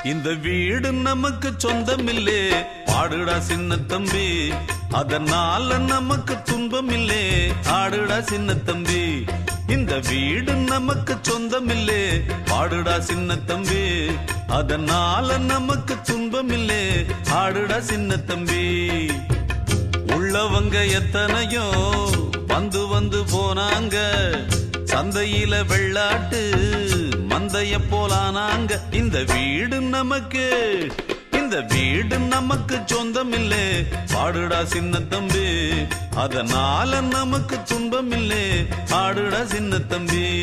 இந்த வீடு நமக்கு சொந்தமில்லே, பாடுடா சின்ன தம்பி. அதனால நமக்கு துன்பமில்லே, ஆடுடா சின்ன தம்பி. இந்த வீடு நமக்கு சொந்தமில்லே, பாடுடா சின்ன தம்பி. அதனால நமக்கு துன்பமில்லே, ஆடுடா சின்ன தம்பி. உள்ளவங்க எத்தனையோ வந்து வந்து போனாங்க, சந்தையில வெள்ளாட்டு மந்தைய போலானாங்க. இந்த வீடு நமக்கு, இந்த வீடு நமக்கு சொந்தமில்லே, பாடுடா சின்ன தம்பி. அதனால நமக்கு துன்பமில்லே, ஆடுடா சின்ன தம்பி.